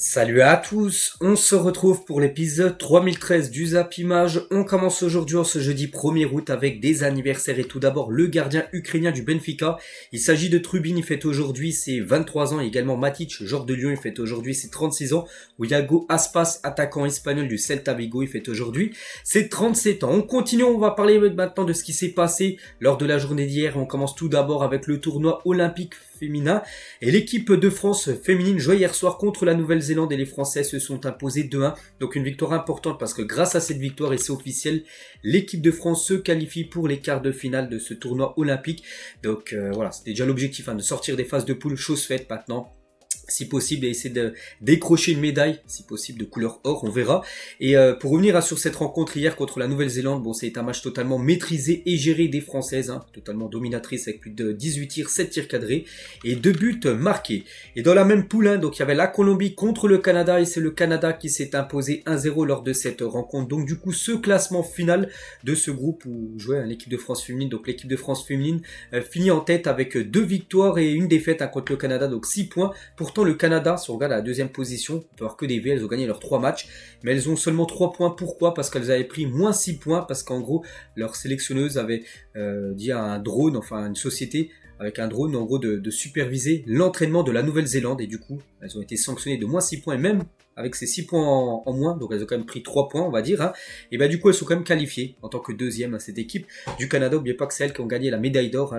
Salut à tous, on se retrouve pour l'épisode 3013 du Zap Image. On commence aujourd'hui en ce jeudi 1er août avec des anniversaires et tout d'abord le gardien ukrainien du Benfica. Il s'agit de Trubin, il fête aujourd'hui ses 23 ans, et également Matic, joueur de Lyon, il fête aujourd'hui ses 36 ans. Iago Aspas, attaquant espagnol du Celta Vigo, il fête aujourd'hui ses 37 ans. On continue, on va parler maintenant de ce qui s'est passé lors de la journée d'hier. On commence tout d'abord avec le tournoi olympique féminin et l'équipe de France féminine jouait hier soir contre la Nouvelle-Zélande et les Français se sont imposés 2-1. Donc une victoire importante parce que grâce à cette victoire, et c'est officiel, l'équipe de France se qualifie pour les quarts de finale de ce tournoi olympique. Donc voilà, c'était déjà l'objectif de sortir des phases de poule, chose faite maintenant. Si possible, et essayer de décrocher une médaille, si possible de couleur or, on verra. Et pour revenir sur cette rencontre hier contre la Nouvelle-Zélande, bon, c'est un match totalement maîtrisé et géré des Françaises, totalement dominatrice avec plus de 18 tirs, 7 tirs cadrés et 2 buts marqués. Et dans la même poule, donc il y avait la Colombie contre le Canada et c'est le Canada qui s'est imposé 1-0 lors de cette rencontre. Donc du coup, ce classement final de ce groupe où jouait l'équipe de France féminine, donc l'équipe de France féminine finit en tête avec 2 victoires et une défaite contre le Canada, donc 6 points. Pourtant, le Canada, si on regarde à la deuxième position, on peut voir que des V, elles ont gagné leurs 3 matchs, mais elles ont seulement 3 points. Pourquoi ? Parce qu'elles avaient pris moins 6 points, parce qu'en gros, leur sélectionneuse avait dit à un drone, enfin une société avec un drone, en gros, de superviser l'entraînement de la Nouvelle-Zélande, et du coup, elles ont été sanctionnées de moins 6 points, et même avec ces 6 points en moins, donc elles ont quand même pris 3 points, on va dire, et du coup, elles sont quand même qualifiées en tant que deuxième à cette équipe du Canada. N'oubliez pas que c'est elles qui ont gagné la médaille d'or,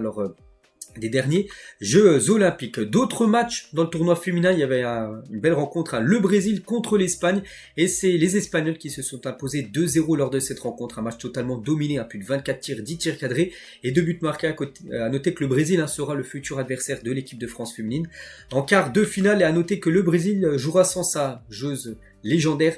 des derniers Jeux Olympiques. D'autres matchs dans le tournoi féminin, il y avait une belle rencontre, le Brésil contre l'Espagne, et c'est les Espagnols qui se sont imposés 2-0 lors de cette rencontre, un match totalement dominé, plus de 24 tirs, 10 tirs cadrés et 2 buts marqués. À noter que le Brésil sera le futur adversaire de l'équipe de France féminine en quart de finale, et à noter que le Brésil jouera sans sa joueuse légendaire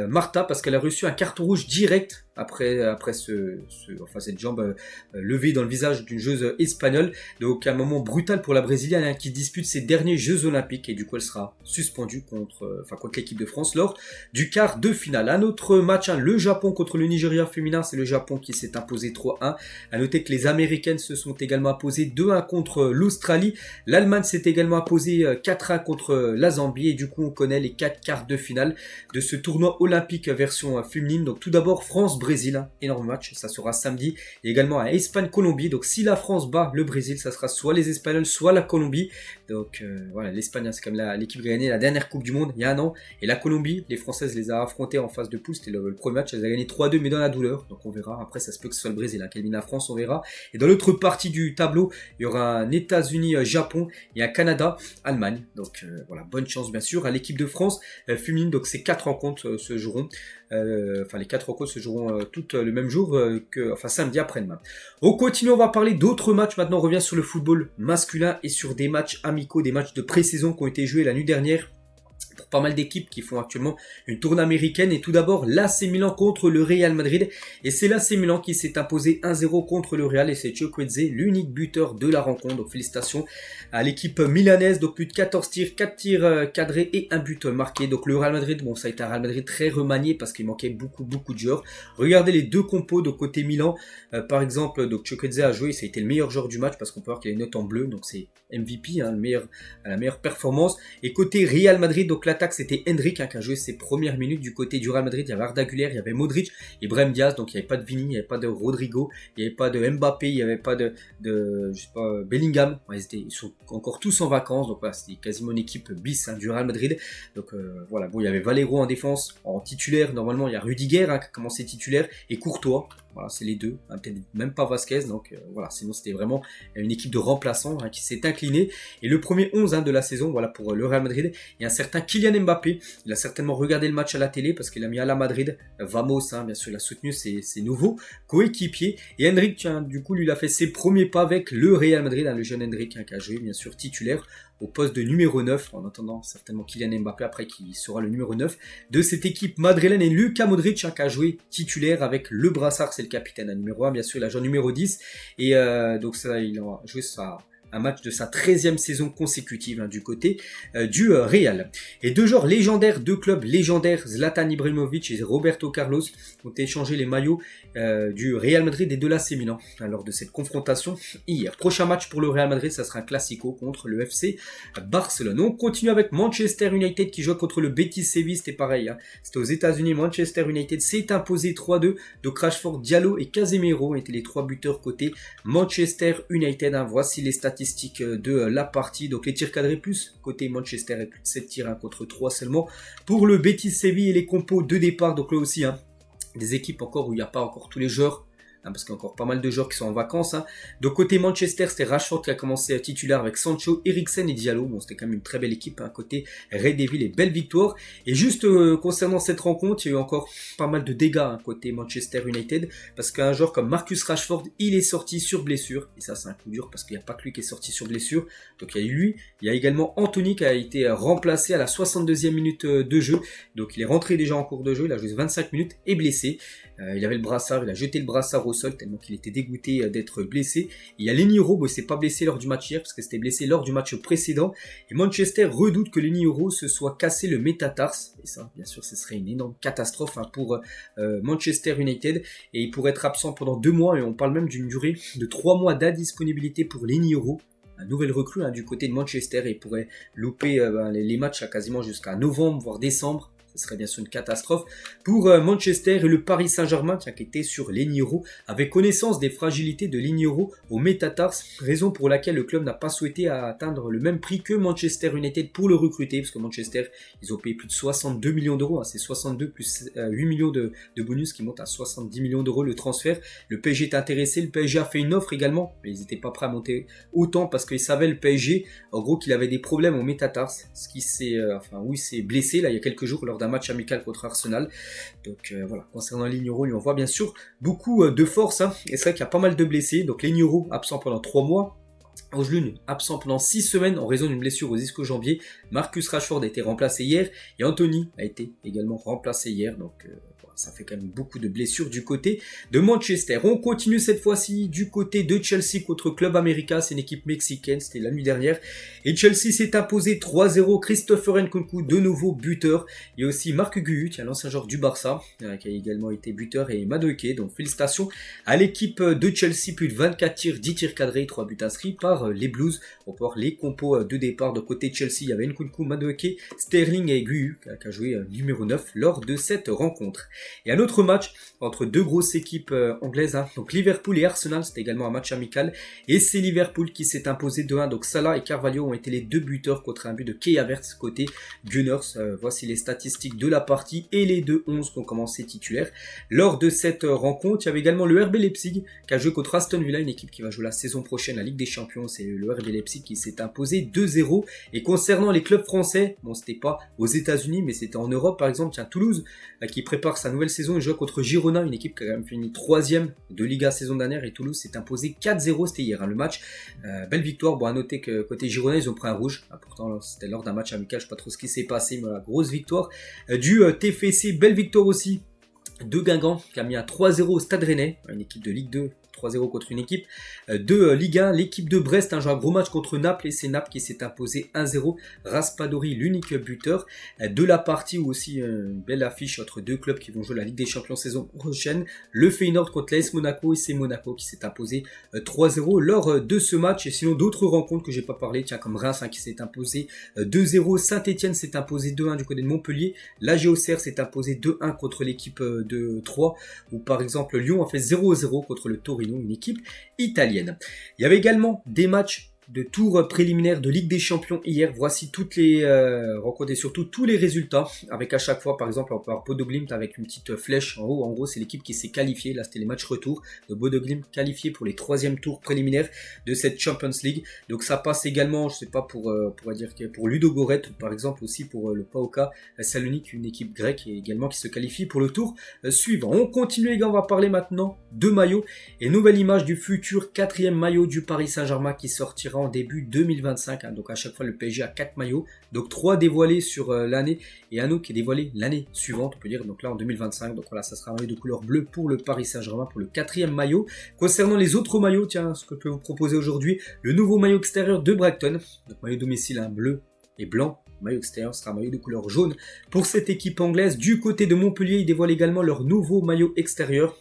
Marta, parce qu'elle a reçu un carton rouge direct après cette jambe levée dans le visage d'une joueuse espagnole. Donc un moment brutal pour la Brésilienne qui dispute ses derniers Jeux Olympiques, et du coup elle sera suspendue contre l'équipe de France lors du quart de finale. Un autre match, le Japon contre le Nigeria féminin, c'est le Japon qui s'est imposé 3-1. À noter que les Américaines se sont également imposées 2-1 contre l'Australie. L'Allemagne s'est également imposée 4-1 contre la Zambie, et du coup on connaît les 4 quarts de finale de ce tournoi olympique version féminine. Donc tout d'abord France-Brésil, énorme match, ça sera samedi, et également à Espagne-Colombie. Donc si la France bat le Brésil, ça sera soit les Espagnols, soit la Colombie. Donc voilà, l'Espagne, c'est comme l'équipe qui a gagné la dernière Coupe du Monde il y a un an, et la Colombie, les Françaises les a affrontées en phase de poule, c'était le premier match, elles ont gagné 3-2 mais dans la douleur, donc on verra. Après ça se peut que ce soit le Brésil qui élimine la France, on verra. Et dans l'autre partie du tableau, il y aura un États-Unis-Japon et un Canada-Allemagne. Donc voilà, bonne chance bien sûr à l'équipe de France féminine. Donc ces 4 rencontres se joueront, les 4 rencontres se joueront toutes le même jour, samedi après-demain. On continue, on va parler d'autres matchs. Maintenant on revient sur le football masculin et sur des matchs amicaux, des matchs de pré-saison qui ont été joués la nuit dernière pour pas mal d'équipes qui font actuellement une tournée américaine. Et tout d'abord l'AC Milan contre le Real Madrid, et c'est l'AC Milan qui s'est imposé 1-0 contre le Real, et c'est Chukwueze l'unique buteur de la rencontre. Donc félicitations à l'équipe milanaise. Donc plus de 14 tirs, 4 tirs cadrés et un but marqué. Donc le Real Madrid, bon, ça a été un Real Madrid très remanié parce qu'il manquait beaucoup de joueurs. Regardez les deux compos de côté Milan, par exemple, donc Chukwueze a joué, ça a été le meilleur joueur du match parce qu'on peut voir qu'il a une note en bleu, donc c'est MVP, la meilleure performance. Et côté Real Madrid, donc l'attaque c'était Endrick qui a joué ses premières minutes. Du côté du Real Madrid, il y avait Arda Güler, il y avait Modric et Brahim Diaz. Donc il n'y avait pas de Vini, il n'y avait pas de Rodrigo, il n'y avait pas de Mbappé, il n'y avait pas de Bellingham. Ils sont encore tous en vacances, donc voilà, c'était quasiment une équipe bis du Real Madrid. Donc voilà, bon, il y avait Valero en défense, en titulaire. Normalement il y a Rudiger qui a commencé titulaire, et Courtois. Voilà, c'est les deux, peut-être même pas Vasquez, donc voilà, sinon c'était vraiment une équipe de remplaçants qui s'est inclinée. Et le premier 11 de la saison, voilà, pour le Real Madrid, il y a un certain Kylian Mbappé. Il a certainement regardé le match à la télé parce qu'il a mis à la Madrid, Vamos, bien sûr, il a soutenu ses nouveaux coéquipiers. Et Endrick, du coup, lui, il a fait ses premiers pas avec le Real Madrid, le jeune Endrick qui a joué, bien sûr, titulaire au poste de numéro 9, en attendant certainement Kylian Mbappé après qui sera le numéro 9 de cette équipe madrilène. Et Luka Modric qui a joué titulaire avec le brassard, c'est le capitaine, numéro 1 bien sûr, l'agent numéro 10, et donc ça il a joué un match de sa 13e saison consécutive du côté du Real. Et deux joueurs légendaires, deux clubs légendaires, Zlatan Ibrahimovic et Roberto Carlos, ont échangé les maillots du Real Madrid et de l'AC Milan lors de cette confrontation hier. Prochain match pour le Real Madrid, ça sera un classico contre le FC Barcelone. On continue avec Manchester United qui joue contre le Betis Séville, c'était pareil. C'était aux États-Unis. Manchester United s'est imposé 3-2. Donc Rashford, Diallo et Casemiro étaient les trois buteurs côté Manchester United. Voici les statistiques de la partie. Donc les tirs cadrés plus côté Manchester et plus de 7 tirs contre 3 seulement pour le Betis Séville et les compos de départ. Donc là aussi, des équipes encore où il n'y a pas encore tous les joueurs. Parce qu'il y a encore pas mal de joueurs qui sont en vacances. De côté Manchester, c'était Rashford qui a commencé titulaire avec Sancho, Eriksen et Diallo. Bon, c'était quand même une très belle équipe. Côté Red Devil et belle victoire. Et juste concernant cette rencontre, il y a eu encore pas mal de dégâts côté Manchester United. Parce qu'un joueur comme Marcus Rashford, il est sorti sur blessure. Et ça, c'est un coup dur parce qu'il n'y a pas que lui qui est sorti sur blessure. Donc il y a eu lui. Il y a également Anthony qui a été remplacé à la 62e minute de jeu. Donc il est rentré déjà en cours de jeu. Il a joué 25 minutes et blessé. Il avait le brassard, il a jeté le brassard au sol tellement qu'il était dégoûté d'être blessé. Il y a Lenny Yoro, il s'est pas blessé lors du match hier parce que c'était blessé lors du match précédent. Et Manchester redoute que Lenny Yoro se soit cassé le métatarse. Et ça, bien sûr, ce serait une énorme catastrophe pour Manchester United. Et il pourrait être absent pendant 2 mois et on parle même d'une durée de 3 mois d'indisponibilité pour Lenny Yoro. Un nouvel recrue du côté de Manchester et il pourrait louper les matchs quasiment jusqu'à novembre, voire décembre. Ce serait bien sûr une catastrophe pour Manchester et le Paris Saint-Germain qui était sur Lenny Yoro avait connaissance des fragilités de Lenny Yoro au métatarse, raison pour laquelle le club n'a pas souhaité atteindre le même prix que Manchester United pour le recruter, parce que Manchester, ils ont payé plus de 62 millions d'euros, c'est 62 plus 8 millions de bonus qui montent à 70 millions d'euros le transfert. Le PSG est intéressé, le PSG a fait une offre également, mais ils n'étaient pas prêts à monter autant parce qu'ils savaient le PSG, en gros qu'il avait des problèmes au métatarse, ce qui s'est, il s'est blessé là il y a quelques jours lors d'un match amical contre Arsenal. Donc voilà, concernant Lenny Yoro, on voit bien sûr beaucoup de force, et c'est vrai qu'il y a pas mal de blessés. Donc Lenny Yoro absent pendant 3 mois. Ojlund absent pendant 6 semaines en raison d'une blessure aux ischio-jambiers. Marcus Rashford a été remplacé hier et Anthony a été également remplacé hier. Donc ça fait quand même beaucoup de blessures du côté de Manchester. On continue cette fois-ci du côté de Chelsea contre Club América. C'est une équipe mexicaine, c'était la nuit dernière. Et Chelsea s'est imposé 3-0. Christopher Nkunku, de nouveau buteur. Il y a aussi Marc Guiu, l'ancien joueur du Barça, qui a également été buteur, et Madueke. Donc félicitations à l'équipe de Chelsea. Plus de 24 tirs, 10 tirs cadrés, 3 buts inscrits par les Blues. On peut voir les compos de départ de côté de Chelsea. Il y avait Nkunku, Madueke, Sterling et Guiu, qui a joué numéro 9 lors de cette rencontre. Et un autre match entre deux grosses équipes anglaises, donc Liverpool et Arsenal, c'était également un match amical, et c'est Liverpool qui s'est imposé 2-1, donc Salah et Carvalho ont été les deux buteurs contre un but de Kai Havertz côté Gunners. Voici les statistiques de la partie et les deux 11 qui ont commencé titulaires. Lors de cette rencontre, il y avait également le RB Leipzig qui a joué contre Aston Villa, une équipe qui va jouer la saison prochaine la Ligue des Champions. C'est le RB Leipzig qui s'est imposé 2-0. Et concernant les clubs français, bon, c'était pas aux États-Unis, mais c'était en Europe, par exemple, Toulouse qui prépare sa nouvelle saison, il joue contre Girona, une équipe qui a quand même fini 3e de Liga saison dernière, et Toulouse s'est imposé 4-0, c'était hier le match. Belle victoire. Bon, à noter que côté Girona, ils ont pris un rouge. Pourtant, c'était lors d'un match amical, je sais pas trop ce qui s'est passé, mais voilà, grosse victoire du TFC. Belle victoire aussi de Guingamp qui a mis un 3-0 au Stade Rennais, une équipe de Ligue 2. 3-0 contre une équipe de Ligue 1. L'équipe de Brest a joué un gros match contre Naples et c'est Naples qui s'est imposé 1-0. Raspadori, l'unique buteur de la partie, ou aussi une belle affiche entre deux clubs qui vont jouer la Ligue des Champions saison prochaine. Le Feyenoord contre l'AS Monaco, et c'est Monaco qui s'est imposé 3-0 lors de ce match. Et sinon d'autres rencontres que j'ai pas parlé, comme Reims qui s'est imposé 2-0. Saint-Etienne s'est imposé 2-1 du côté de Montpellier. La Géocère s'est imposé 2-1 contre l'équipe de Troyes. Ou par exemple Lyon a fait 0-0 contre le Torino, une équipe italienne. Il y avait également des matchs de tour préliminaire de Ligue des Champions hier. Voici toutes les rencontres et surtout tous les résultats, avec à chaque fois, par exemple, on peut avoir Bodo Glimt avec une petite flèche en haut. En gros, c'est l'équipe qui s'est qualifiée. Là, c'était les matchs retour de Bodo Glimt qualifiés pour les 3e tours préliminaires de cette Champions League. Donc ça passe également, je sais pas, pour dire que pour Ludogorets, par exemple, aussi pour le PAOK Salonique, une équipe grecque également qui se qualifie pour le tour suivant. On continue les gars, on va parler maintenant de maillot et nouvelle image du futur 4e maillot du Paris Saint-Germain qui sortira sortira en début 2025. Hein. Donc à chaque fois le PSG a 4 maillots. Donc 3 dévoilés sur l'année et un autre qui est dévoilé l'année suivante, on peut dire. Donc là en 2025. Donc voilà, ça sera un maillot de couleur bleue pour le Paris Saint-Germain pour le 4e maillot. Concernant les autres maillots, tiens, ce que je peux vous proposer aujourd'hui, le nouveau maillot extérieur de Brighton. Donc maillot domicile, hein, bleu et blanc. Maillot extérieur sera un maillot de couleur jaune pour cette équipe anglaise. Du côté de Montpellier, ils dévoilent également leur nouveau maillot extérieur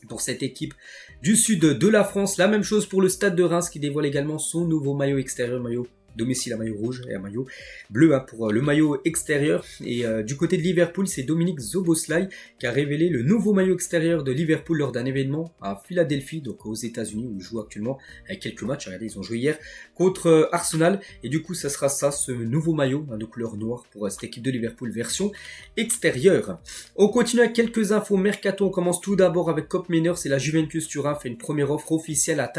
pour cette équipe du sud de la France. La même chose pour le Stade de Reims qui dévoile également son nouveau maillot extérieur, maillot domicile, un maillot rouge et un maillot bleu hein, pour le maillot extérieur. Et du côté de Liverpool, c'est Dominique Szoboszlai qui a révélé le nouveau maillot extérieur de Liverpool lors d'un événement à Philadelphie, donc aux États-Unis où ils jouent actuellement avec quelques matchs. Regardez, ils ont joué hier contre Arsenal et du coup, ça sera ça, ce nouveau maillot hein, de couleur noire pour cette équipe de Liverpool version extérieure. On continue avec quelques infos mercato. On commence tout d'abord avec Koop Meiners et la Juventus Turin fait une première offre officielle à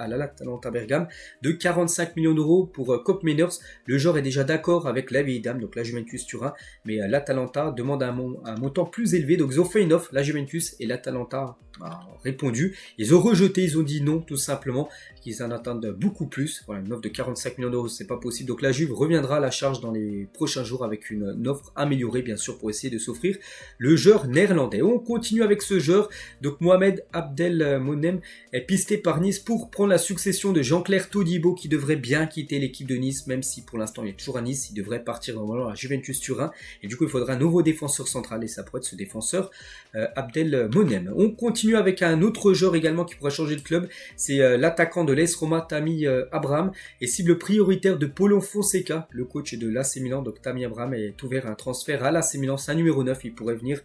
l'Atalanta Bergame de 45 millions d'euros pour Koop Meiners. Le joueur est déjà d'accord avec la vieille dame, donc la Juventus Turin, mais l'Atalanta demande un montant plus élevé, donc ils ont fait une offre, la Juventus et l'Atalanta a répondu. Ils ont rejeté, ils ont dit non tout simplement, qu'ils en attendent beaucoup plus. Voilà, une offre de 45 millions d'euros, c'est pas possible. Donc la Juve reviendra à la charge dans les prochains jours avec une offre améliorée, bien sûr, pour essayer de s'offrir le joueur néerlandais. On continue avec ce joueur, donc Mohamed Abdelmonem est pisté par Nice pour prendre la succession de Jean-Claire Todibo qui devrait bien quitter l'équipe de Nice, même si pour l'instant il est toujours à Nice, il devrait partir normalement à Juventus Turin et du coup il faudra un nouveau défenseur central et ça pourrait être ce défenseur Abdelmonem. On continue avec un autre joueur également qui pourrait changer de club, c'est l'attaquant de l'AS Roma Tammy Abraham et cible prioritaire de Paulo Fonseca, le coach de l'AC Milan. Donc Tammy Abraham est ouvert à un transfert à l'AC Milan, c'est un numéro 9, il pourrait venir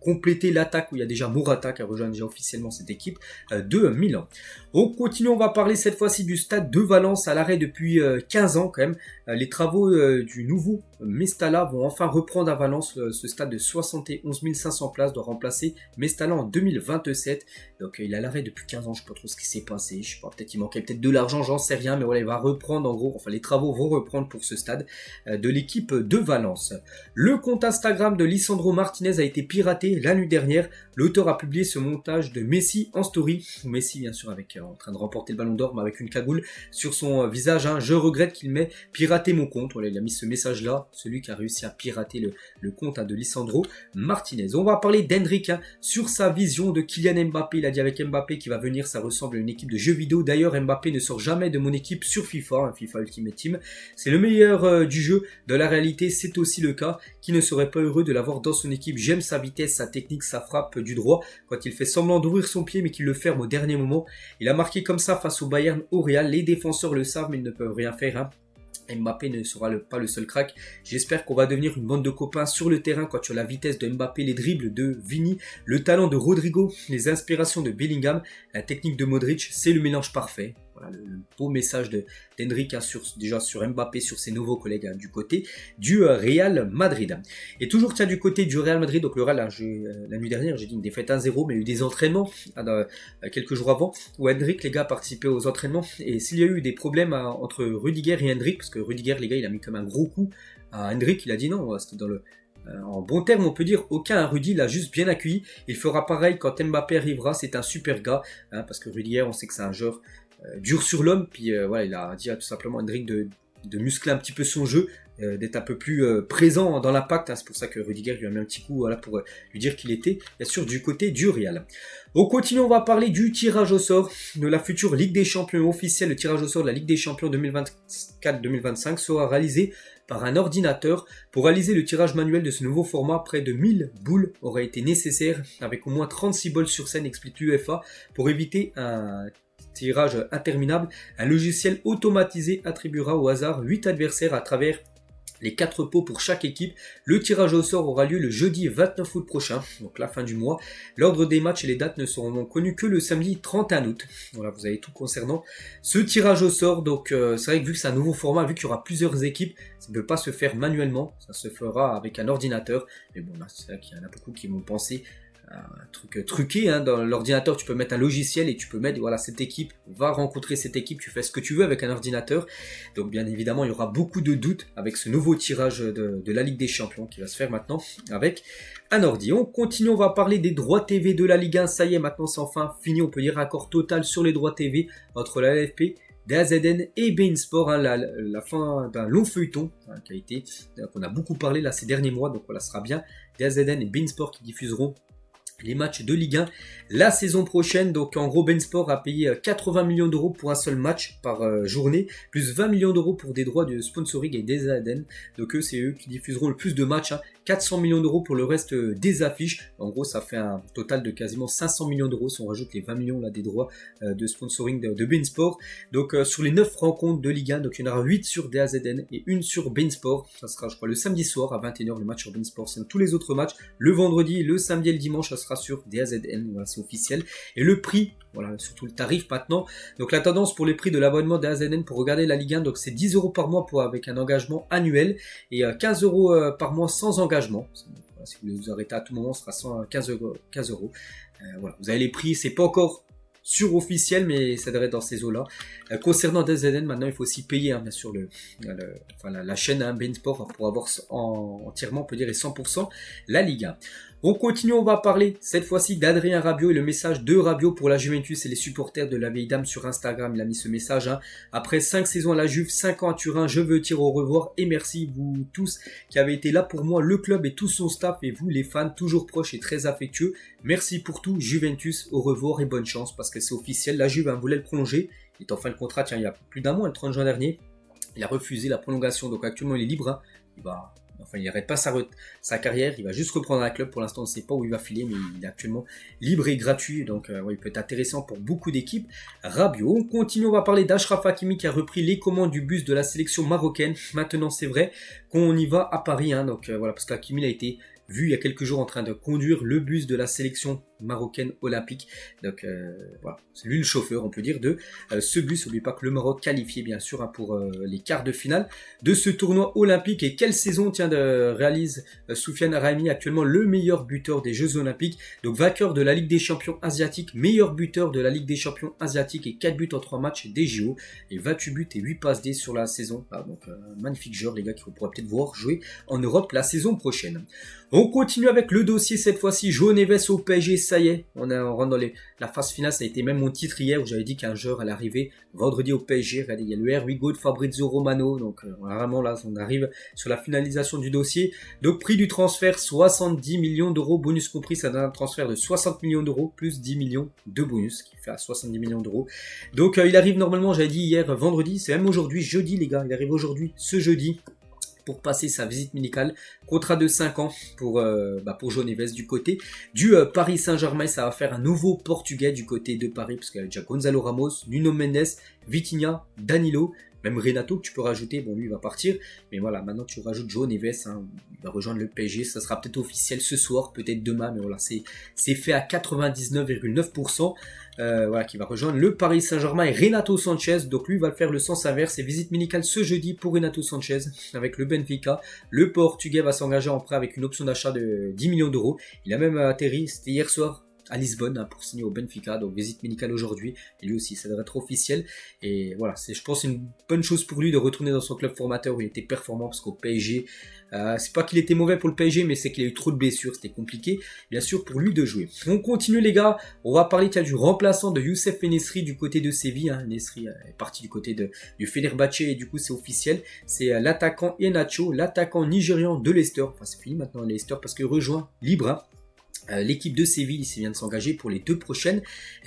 compléter l'attaque où il y a déjà Morata qui a rejoint déjà officiellement cette équipe de Milan. On continue, on va parler cette fois-ci du stade de Valence à l'arrêt depuis 15 ans quand même. Les travaux du nouveau Mestalla vont enfin reprendre à Valence. Ce stade de 71 500 places doit remplacer Mestalla en 2027. Donc il est à l'arrêt depuis 15 ans, je ne sais pas trop ce qui s'est passé, je sais pas, peut-être il manquait peut-être de l'argent, j'en sais rien, mais voilà, il va reprendre en gros, enfin les travaux vont reprendre pour ce stade de l'équipe de Valence. Le compte Instagram de Lisandro Martinez a été piraté la nuit dernière. L'auteur a publié ce montage de Messi en story. Messi bien sûr avec en train de remporter le ballon d'or, mais avec une cagoule sur son visage. Hein. Je regrette qu'il m'ait piraté mon compte. Voilà, il a mis ce message là, celui qui a réussi à pirater le compte hein, de Lisandro Martinez. On va parler d'Hendrick hein, sur sa vision de Kylian Mbappé. Il a dit avec Mbappé qui va venir, ça ressemble à une équipe de jeux vidéo. D'ailleurs Mbappé ne sort jamais de mon équipe sur FIFA, hein, FIFA Ultimate Team. C'est le meilleur du jeu. De la réalité c'est aussi le cas. Qui ne serait pas heureux de l'avoir dans son équipe. J'aime sa vitesse, sa technique, sa frappe du droit. Quand il fait semblant d'ouvrir son pied mais qu'il le ferme au dernier moment. Il a marqué comme ça face au Bayern au Real. Les défenseurs le savent mais ils ne peuvent rien faire. Hein. Mbappé ne sera pas le seul crack. J'espère qu'on va devenir une bande de copains sur le terrain quand tu as la vitesse de Mbappé, les dribbles de Vini, le talent de Rodrigo, les inspirations de Bellingham, la technique de Modric, c'est le mélange parfait. Voilà le beau message d'Hendrick hein, déjà sur Mbappé, sur ses nouveaux collègues hein, du côté du Real Madrid. Et toujours tiens du côté du Real Madrid, donc le Real, la nuit dernière j'ai dit une défaite 1-0, mais il y a eu des entraînements quelques jours avant où Hendrick les gars participaient aux entraînements et s'il y a eu des problèmes entre Rudiger et Hendrick, parce que Rudiger les gars il a mis comme un gros coup à Hendrick, il a dit non, c'était dans le en bon terme, on peut dire aucun. Rudy l'a juste bien accueilli. Il fera pareil quand Mbappé arrivera. C'est un super gars, hein, parce que Rudiger, on sait que c'est un joueur dur sur l'homme. Puis voilà, il a dit tout simplement à Hendrick de muscler un petit peu son jeu, d'être un peu plus présent dans l'impact. Hein, c'est pour ça que Rudiger lui a mis un petit coup voilà, pour lui dire qu'il était bien sûr du côté du Real. On continue, on va parler du tirage au sort de la future Ligue des Champions officielle. Le tirage au sort de la Ligue des Champions 2024-2025 sera réalisé par un ordinateur. Pour réaliser le tirage manuel de ce nouveau format, près de 1000 boules auraient été nécessaires, avec au moins 36 balles sur scène, explique l'UEFA, pour éviter un tirage interminable. Un logiciel automatisé attribuera au hasard 8 adversaires à travers les 4 pots pour chaque équipe. Le tirage au sort aura lieu le jeudi 29 août prochain, donc la fin du mois. L'ordre des matchs et les dates ne seront donc connus que le samedi 31 août. Voilà, vous avez tout concernant ce tirage au sort. Donc c'est vrai que vu que c'est un nouveau format, vu qu'il y aura plusieurs équipes, ça ne peut pas se faire manuellement, ça se fera avec un ordinateur. Mais bon, là c'est vrai qu'il y en a beaucoup qui vont penser un truc truqué, hein. Dans l'ordinateur tu peux mettre un logiciel et tu peux mettre voilà cette équipe va rencontrer cette équipe, tu fais ce que tu veux avec un ordinateur. Donc bien évidemment il y aura beaucoup de doutes avec ce nouveau tirage de la Ligue des Champions qui va se faire maintenant avec un ordi. On continue, on va parler des droits TV de la Ligue 1, ça y est maintenant c'est enfin fini, on peut dire accord total sur les droits TV entre la LFP DAZN et beIN Sport, hein, la fin d'un long feuilleton hein, qu'on a beaucoup parlé là ces derniers mois, donc voilà, ce sera bien DAZN et beIN Sport qui diffuseront les matchs de Ligue 1 la saison prochaine. Donc en gros, beIN Sport a payé 80 millions d'euros pour un seul match par journée, plus 20 millions d'euros pour des droits de sponsoring et des ADN. Donc c'est eux qui diffuseront le plus de matchs, hein. 400 millions d'euros pour le reste des affiches. En gros, ça fait un total de quasiment 500 millions d'euros si on rajoute les 20 millions là, des droits de sponsoring de beIN Sport. Donc sur les 9 rencontres de Ligue 1, donc il y en aura 8 sur DAZN et une sur beIN Sport. Ça sera, je crois, le samedi soir à 21h le match sur beIN Sport. Sinon, tous les autres matchs, le vendredi, le samedi et le dimanche, ça sera sur DAZN. Voilà, c'est officiel. Et le prix, voilà, surtout le tarif maintenant. Donc la tendance pour les prix de l'abonnement d'AZN pour regarder la Ligue 1, donc c'est 10 € par mois avec un engagement annuel et 15 € par mois sans engagement. Voilà, si vous voulez vous arrêter à tout moment, ce sera 15 €. Voilà, vous avez les prix, c'est pas encore officiel, mais ça devrait être dans ces eaux-là. Concernant DAZN, maintenant il faut aussi payer, hein, bien sûr, la chaîne hein, beIN Sport pour avoir entièrement, on peut dire, et 100% la Ligue 1. On continue, on va parler cette fois-ci d'Adrien Rabiot et le message de Rabiot pour la Juventus et les supporters de la vieille dame sur Instagram. Il a mis ce message, hein. Après 5 saisons à la Juve, 5 ans à Turin, je veux dire au revoir et merci vous tous qui avez été là pour moi, le club et tout son staff et vous les fans, toujours proches et très affectueux. Merci pour tout, Juventus, au revoir et bonne chance parce que c'est officiel, la Juve voulait le prolonger. Il est en fin de contrat, tiens, il y a plus d'un mois, le 30 juin dernier. Il a refusé la prolongation, donc actuellement il est libre, hein. Il n'arrête pas sa carrière, il va juste reprendre un club. Pour l'instant, on ne sait pas où il va filer, mais il est actuellement libre et gratuit. Donc, il peut être intéressant pour beaucoup d'équipes. Rabiot, on continue, on va parler d'Achraf Hakimi qui a repris les commandes du bus de la sélection marocaine. Maintenant, c'est vrai qu'on y va à Paris. Hein, donc, voilà, parce qu'Hakimi a été vu il y a quelques jours en train de conduire le bus de la sélection marocaine olympique. Donc voilà, c'est lui le chauffeur, on peut dire, de ce bus. N'oubliez pas que le Maroc qualifié bien sûr hein, pour les quarts de finale de ce tournoi olympique. Et quelle saison réalise Soufiane Rahimi, actuellement le meilleur buteur des Jeux olympiques. Donc vainqueur de la Ligue des champions asiatiques, meilleur buteur de la Ligue des champions asiatiques et 4 buts en 3 matchs des JO. Et 28 buts et 8 passes D sur la saison. Ah, donc magnifique joueur les gars qui pourra peut-être voir jouer en Europe la saison prochaine. On continue avec le dossier cette fois-ci, João Neves au PSG, ça y est, on rentre dans la phase finale, ça a été même mon titre hier où j'avais dit qu'un joueur allait arriver vendredi au PSG. Regardez, il y a le Here We Go de Fabrizio Romano, donc vraiment là on arrive sur la finalisation du dossier. Donc prix du transfert 70 millions d'euros, bonus compris, ça donne un transfert de 60 millions d'euros plus 10 millions de bonus, qui fait à 70 millions d'euros. Donc il arrive normalement, j'avais dit hier vendredi, c'est même aujourd'hui, jeudi les gars, il arrive aujourd'hui, ce jeudi, pour passer sa visite médicale, contrat de 5 ans pour João Neves du côté du Paris Saint-Germain. Ça va faire un nouveau portugais du côté de Paris, parce qu'il y a déjà Gonzalo Ramos, Nuno Mendes, Vitinha, Danilo, même Renato que tu peux rajouter, bon lui il va partir, mais voilà, maintenant tu rajoutes João Neves, hein, il va rejoindre le PSG, ça sera peut-être officiel ce soir, peut-être demain, mais voilà, c'est fait à 99,9%, voilà, qui va rejoindre le Paris Saint-Germain et Renato Sanchez, donc lui va le faire le sens inverse, et visite médicale ce jeudi pour Renato Sanchez avec le Benfica. Le Portugais va s'engager en prêt avec une option d'achat de 10 millions d'euros, il a même atterri, c'était hier soir, à Lisbonne hein, pour signer au Benfica, donc visite médicale aujourd'hui, et lui aussi ça devrait être officiel, et voilà, je pense une bonne chose pour lui de retourner dans son club formateur où il était performant, parce qu'au PSG, c'est pas qu'il était mauvais pour le PSG, mais c'est qu'il a eu trop de blessures, c'était compliqué, bien sûr, pour lui de jouer. On continue les gars, on va parler du remplaçant de Youssef Nesri du côté de Séville, hein. Nesri est parti du côté du Fenerbahçe, et du coup c'est officiel, c'est l'attaquant Iheanacho, l'attaquant nigérian de Leicester, enfin c'est fini maintenant Leicester, parce qu'il rejoint libre, hein, l'équipe de Séville vient de s'engager pour les 2 prochaines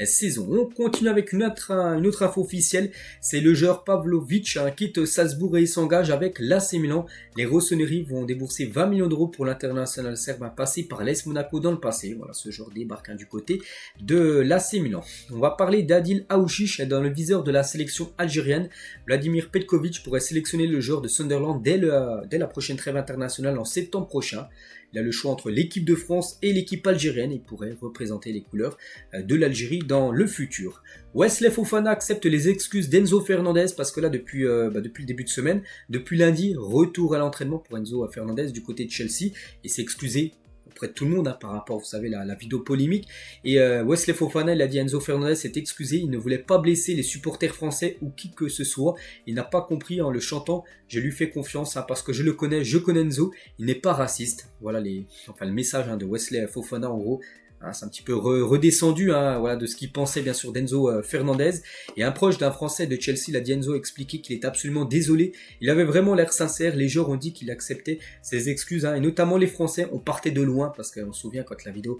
saisons. On continue avec une autre info officielle, c'est le joueur Pavlovic quitte Salzbourg et il s'engage avec l'AC Milan. Les Rossoneri vont débourser 20 millions d'euros pour l'international serbe passé par l'AS Monaco dans le passé. Voilà, ce joueur débarque du côté de l'AC Milan. On va parler d'Adil Aouchiche dans le viseur de la sélection algérienne. Vladimir Petkovic pourrait sélectionner le joueur de Sunderland dès la prochaine trêve internationale en septembre prochain. Il a le choix entre l'équipe de France et l'équipe algérienne. Il pourrait représenter les couleurs de l'Algérie dans le futur. Wesley Fofana accepte les excuses d'Enzo Fernandez parce que là, depuis le début de semaine, depuis lundi, retour à l'entraînement pour Enzo Fernandez du côté de Chelsea. Et s'est excusé auprès de tout le monde hein, par rapport, vous savez, la vidéo polémique. Et Wesley Fofana, il a dit Enzo Fernandez s'est excusé, il ne voulait pas blesser les supporters français ou qui que ce soit. Il n'a pas compris en le chantant, je lui fais confiance hein, parce que je le connais, je connais Enzo, il n'est pas raciste. Voilà le message hein, de Wesley Fofana en gros. Hein, c'est un petit peu redescendu hein, voilà, de ce qu'il pensait bien sûr d'Enzo Fernandez. Et un proche d'un Français de Chelsea, l'a dit Enzo, expliqué qu'il était absolument désolé. Il avait vraiment l'air sincère. Les joueurs ont dit qu'il acceptait ses excuses. Hein, et notamment les Français, on partait de loin parce qu'on se souvient quand la vidéo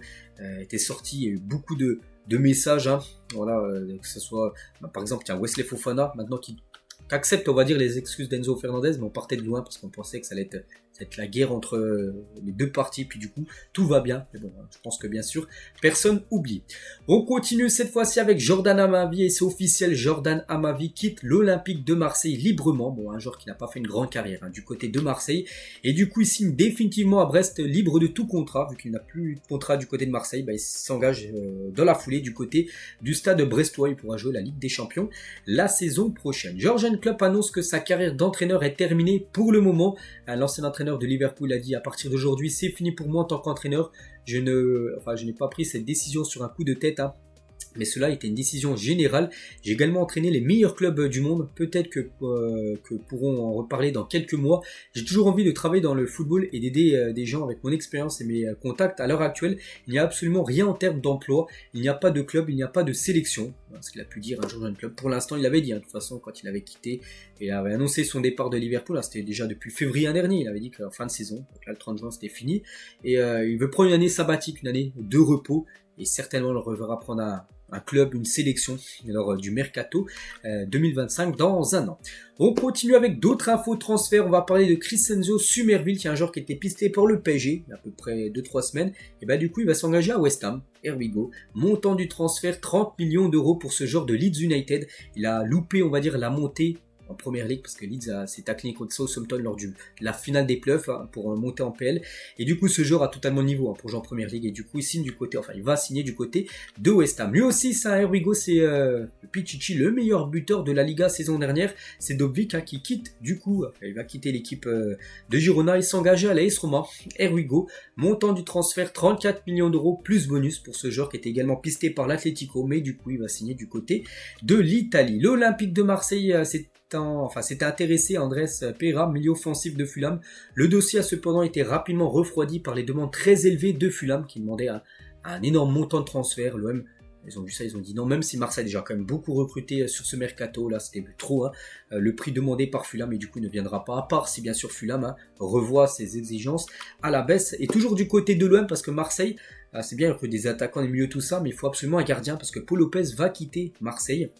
était sortie, il y a eu beaucoup de messages. Hein, voilà, que ce soit par exemple tiens, Wesley Fofana, maintenant qui accepte on va dire les excuses d'Enzo Fernandez, mais on partait de loin parce qu'on pensait que ça allait être la guerre entre les deux parties, puis du coup tout va bien, mais bon je pense que bien sûr personne oublie. On continue cette fois-ci avec Jordan Amavi et c'est officiel, Jordan Amavi quitte l'Olympique de Marseille librement, bon un joueur qui n'a pas fait une grande carrière hein, du côté de Marseille, et du coup il signe définitivement à Brest libre de tout contrat, vu qu'il n'a plus de contrat du côté de Marseille, bah, il s'engage dans la foulée du côté du stade brestois, il pourra jouer la Ligue des Champions la saison prochaine. Jürgen Klopp annonce que sa carrière d'entraîneur est terminée pour le moment, l'ancien entraîneur de Liverpool a dit à partir d'aujourd'hui c'est fini pour moi en tant qu'entraîneur, je n'ai pas pris cette décision sur un coup de tête hein. Mais cela était une décision générale. J'ai également entraîné les meilleurs clubs du monde. Peut-être que pourrons en reparler dans quelques mois. J'ai toujours envie de travailler dans le football et d'aider des gens avec mon expérience et mes contacts. À l'heure actuelle, il n'y a absolument rien en termes d'emploi. Il n'y a pas de club, il n'y a pas de sélection. Ce qu'il a pu dire un jour dans le club. Pour l'instant, il l'avait dit. Hein, de toute façon, quand il avait quitté et avait annoncé son départ de Liverpool, hein, c'était déjà depuis février dernier. Il avait dit qu'en fin de saison, donc là le 30 juin, c'était fini. Et il veut prendre une année sabbatique, une année de repos. Et certainement, on le reverra prendre un club, une sélection lors du Mercato 2025 dans un an. On continue avec d'autres infos transferts. On va parler de Crescenzo Summerville, qui est un joueur qui était pisté pour le PSG il y a à peu près 2-3 semaines. Et bah du coup, il va s'engager à West Ham. Here we go. Montant du transfert 30 millions d'euros pour ce joueur de Leeds United. Il a loupé, on va dire, la montée en première ligue parce que Leeds s'est taclé contre Southampton lors de la finale des playoffs hein, pour monter en PL, et du coup ce joueur a totalement le niveau hein, pour jouer en première ligue, et du coup il va signer du côté de West Ham. Lui aussi c'est un Herwigo, c'est Pichichi, le meilleur buteur de la Liga saison dernière. C'est Dobbik hein, qui quitte du coup, il va quitter l'équipe de Girona et s'engager à la AS Roma. Herwigo, montant du transfert 34 millions d'euros plus bonus pour ce joueur qui était également pisté par l'Atlético, mais du coup il va signer du côté de l'Italie. L'Olympique de Marseille s'était intéressé à Andrés Pereira, milieu offensif de Fulham. Le dossier a cependant été rapidement refroidi par les demandes très élevées de Fulham qui demandaient un énorme montant de transfert. L'OM, ils ont vu ça, ils ont dit non, même si Marseille a déjà quand même beaucoup recruté sur ce mercato, là c'était trop, hein, le prix demandé par Fulham, et du coup il ne viendra pas, à part si bien sûr Fulham hein, revoit ses exigences à la baisse. Et toujours du côté de l'OM, parce que Marseille, c'est bien, il recrute des attaquants, des milieux, tout ça, mais il faut absolument un gardien, parce que Paul Lopez va quitter Marseille.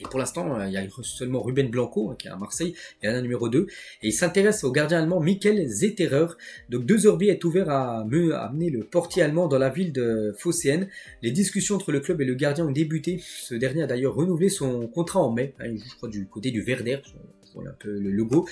Et pour l'instant, il y a seulement Ruben Blanco, qui est à Marseille, il y en a un numéro 2. Et il s'intéresse au gardien allemand Michael Zetterer. Donc De Zerbi est ouvert à amener le portier allemand dans la ville de Phocéenne. Les discussions entre le club et le gardien ont débuté. Ce dernier a d'ailleurs renouvelé son contrat en mai. Il joue, je crois, du côté du Werder. Voilà un peu le logo.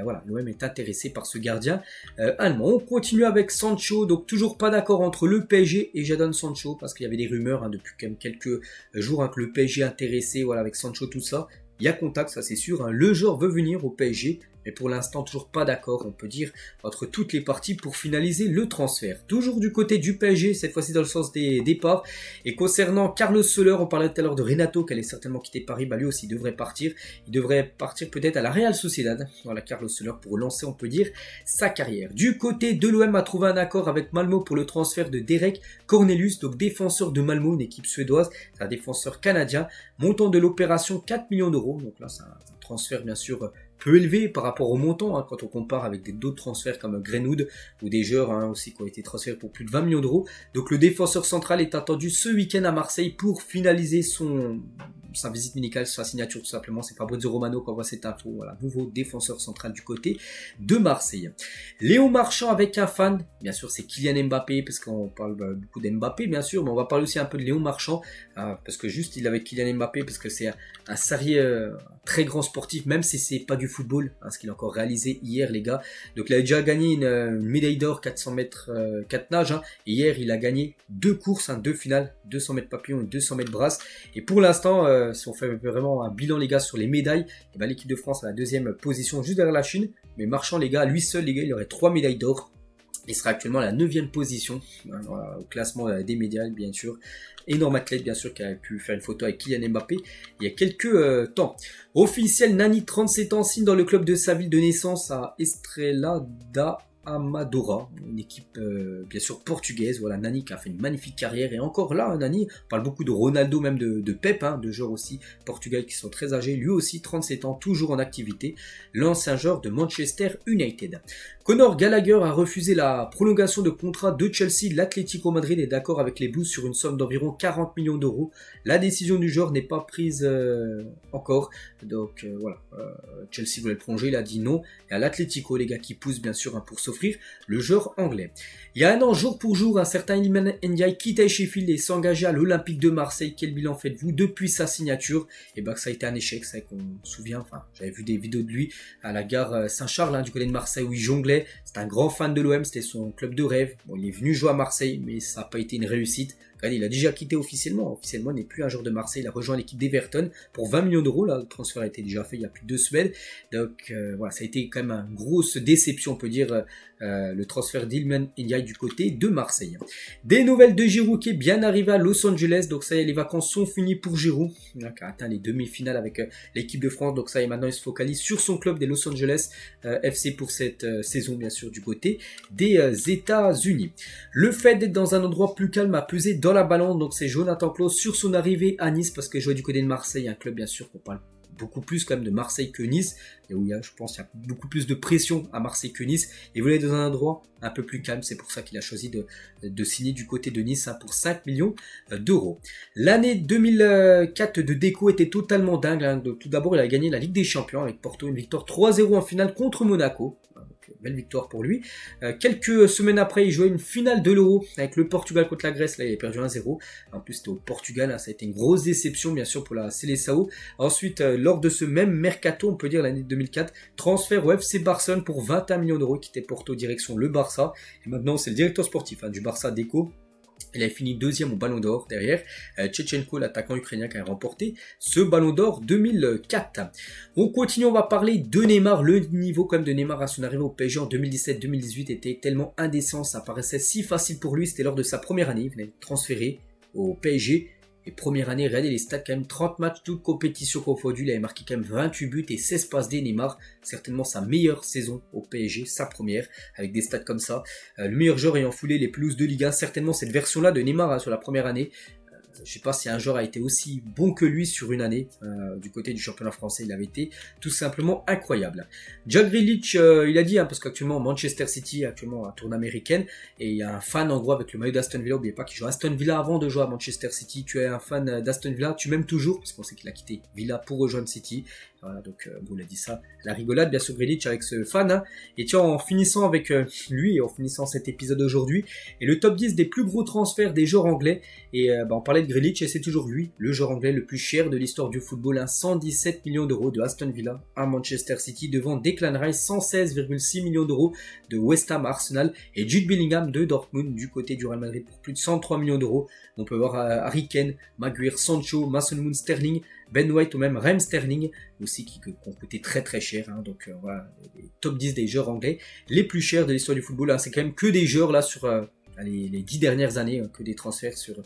Voilà, l'OM est intéressé par ce gardien allemand. On continue avec Sancho, donc toujours pas d'accord entre le PSG et Jadon Sancho, parce qu'il y avait des rumeurs hein, depuis quand même quelques jours hein, que le PSG est intéressé, voilà, avec Sancho, tout ça. Il y a contact, ça c'est sûr, hein. Le joueur veut venir au PSG, mais pour l'instant toujours pas d'accord, on peut dire, entre toutes les parties pour finaliser le transfert. Toujours du côté du PSG, cette fois-ci dans le sens des départs. Et concernant Carlos Soler, on parlait tout à l'heure de Renato, qui allait certainement quitter Paris, bah lui aussi devrait partir. Il devrait partir peut-être à la Real Sociedad, voilà, Carlos Soler, pour lancer, on peut dire, sa carrière. Du côté de l'OM, a trouvé un accord avec Malmo pour le transfert de Derek Cornelius, donc défenseur de Malmo, une équipe suédoise, c'est un défenseur canadien. Montant de l'opération 4 millions d'euros, donc là c'est un transfert bien sûr peu élevé par rapport au montant, hein, quand on compare avec d'autres transferts comme Greenwood ou des joueurs hein, aussi qui ont été transférés pour plus de 20 millions d'euros. Donc le défenseur central est attendu ce week-end à Marseille pour finaliser sa visite médicale, sa signature tout simplement. C'est Fabrizio Romano qui envoie cette info, voilà, nouveau défenseur central du côté de Marseille. Léo Marchand avec un fan, bien sûr c'est Kylian Mbappé, parce qu'on parle beaucoup d'Mbappé bien sûr, mais on va parler aussi un peu de Léo Marchand, parce que juste il est avec Kylian Mbappé, parce que c'est un sérieux très grand sportif, même si c'est pas du football, hein, ce qu'il a encore réalisé hier les gars. Donc il a déjà gagné une médaille d'or 400 mètres 4 nages, hein, et hier il a gagné 2 courses, hein, 2 finales, 200 mètres papillon et 200 mètres brasse. Et pour l'instant, si on fait vraiment un bilan les gars sur les médailles, et ben, l'équipe de France a la 2e position juste derrière la Chine, mais Marchand les gars, lui seul les gars, il aurait 3 médailles d'or. Il sera actuellement à la 9e position au classement des médias, bien sûr. Énorme athlète, bien sûr, qui a pu faire une photo avec Kylian Mbappé il y a quelques temps. Officiel, Nani, 37 ans, signe dans le club de sa ville de naissance à Estrela da Amadora, une équipe bien sûr portugaise. Voilà, Nani qui a fait une magnifique carrière. Et encore là, Nani, on parle beaucoup de Ronaldo, même de Pep, de joueurs aussi portugais qui sont très âgés. Lui aussi, 37 ans, toujours en activité. L'ancien joueur de Manchester United. Conor Gallagher a refusé la prolongation de contrat de Chelsea. L'Atlético Madrid est d'accord avec les Blues sur une somme d'environ 40 millions d'euros. La décision du joueur n'est pas prise encore. Donc voilà, Chelsea voulait le prolonger, il a dit non. Et à l'Atlético, les gars qui poussent bien sûr pour s'offrir le joueur anglais. Il y a un an, jour pour jour, un certain Iliman Ndiaye quittait Sheffield et s'engageait à l'Olympique de Marseille. Quel bilan faites-vous depuis sa signature? Et ben que ça a été un échec, c'est qu'on se souvient. Enfin, j'avais vu des vidéos de lui à la gare Saint-Charles du côté de Marseille où il jonglait. C'était un grand fan de l'OM, c'était son club de rêve. Bon, il est venu jouer à Marseille, mais ça n'a pas été une réussite. Regardez, il a déjà quitté officiellement. Officiellement, il n'est plus un joueur de Marseille. Il a rejoint l'équipe d'Everton pour 20 millions d'euros. Là, le transfert a été déjà fait il y a plus de 2 semaines. Donc voilà, ça a été quand même une grosse déception, on peut dire, le transfert d'Iliman Ndiaye du côté de Marseille. Des nouvelles de Giroud qui est bien arrivé à Los Angeles. Donc ça y est, les vacances sont finies pour Giroud. Il a atteint les demi-finales avec l'équipe de France. Donc ça y est, maintenant il se focalise sur son club des Los Angeles FC pour cette saison, bien sûr, du côté des États-Unis. Le fait d'être dans un endroit plus calme a pesé dans la balance. Donc c'est Jonathan Klaus sur son arrivée à Nice, parce qu'il jouait du côté de Marseille, un club bien sûr qu'on parle beaucoup plus quand même de Marseille que Nice, et où je pense qu'il y a beaucoup plus de pression à Marseille que Nice, et voulait être dans un endroit un peu plus calme. C'est pour ça qu'il a choisi de signer du côté de Nice pour 5 millions d'euros. L'année 2004 de Deco était totalement dingue. Tout d'abord, il a gagné la Ligue des Champions avec Porto, une victoire 3-0 en finale contre Monaco. Belle victoire pour lui. Quelques semaines après, il jouait une finale de l'Euro avec le Portugal contre la Grèce. Là, il avait perdu 1-0. En plus, c'était au Portugal. Ça a été une grosse déception, bien sûr, pour la Seleção. Ensuite, lors de ce même mercato, on peut dire l'année 2004, transfert au FC Barcelone pour 21 millions d'euros, qui était Porto direction le Barça. Et maintenant, c'est le directeur sportif du Barça, Deco. Il a fini deuxième au Ballon d'Or derrière Tchevchenko, l'attaquant ukrainien qui a remporté ce Ballon d'Or 2004. On continue, on va parler de Neymar. Le niveau quand même de Neymar à son arrivée au PSG en 2017-2018 était tellement indécent, ça paraissait si facile pour lui. C'était lors de sa première année, il venait de transférer au PSG. Et première année, regardez les stats quand même, 30 matchs, toutes compétitions confondues, il avait marqué quand même 28 buts et 16 passes D. Neymar, certainement sa meilleure saison au PSG, sa première, avec des stats comme ça. Le meilleur joueur ayant foulé les pelouses de Liga, certainement cette version-là de Neymar sur la première année. Je ne sais pas si un joueur a été aussi bon que lui sur une année. Du côté du championnat français, il avait été tout simplement incroyable. Jack Grealish, il a dit, parce qu'actuellement Manchester City, actuellement à tournée américaine, et il y a un fan en gros avec le maillot d'Aston Villa. N'oubliez pas qu'il joue à Aston Villa avant de jouer à Manchester City. Tu es un fan d'Aston Villa, tu m'aimes toujours, parce qu'on sait qu'il a quitté Villa pour rejoindre City. Voilà, donc vous l'a dit ça, la rigolade bien sûr Grealish avec ce fan. Et tiens, en finissant avec lui et en finissant cet épisode aujourd'hui, et le top 10 des plus gros transferts des joueurs anglais. Et on parlait de Grealish et c'est toujours lui, le joueur anglais le plus cher de l'histoire du football, 117 millions d'euros de Aston Villa à Manchester City, devant Declan Rice, 116,6 millions d'euros de West Ham, Arsenal, et Jude Bellingham de Dortmund du côté du Real Madrid pour plus de 103 millions d'euros. On peut voir Harry Kane, Maguire, Sancho, Mason Mount, Sterling, Ben White ou même Raheem Sterling aussi qui ont coûté très très cher. Donc voilà, les top 10 des joueurs anglais les plus chers de l'histoire du football. C'est quand même que des joueurs là sur les 10 dernières années, que des transferts sur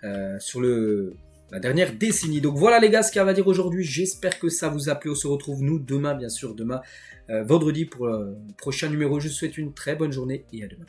la dernière décennie. Donc voilà les gars ce qu'il y a à dire aujourd'hui. J'espère que ça vous a plu. On se retrouve nous demain, bien sûr, vendredi pour le prochain numéro. Je vous souhaite une très bonne journée et à demain.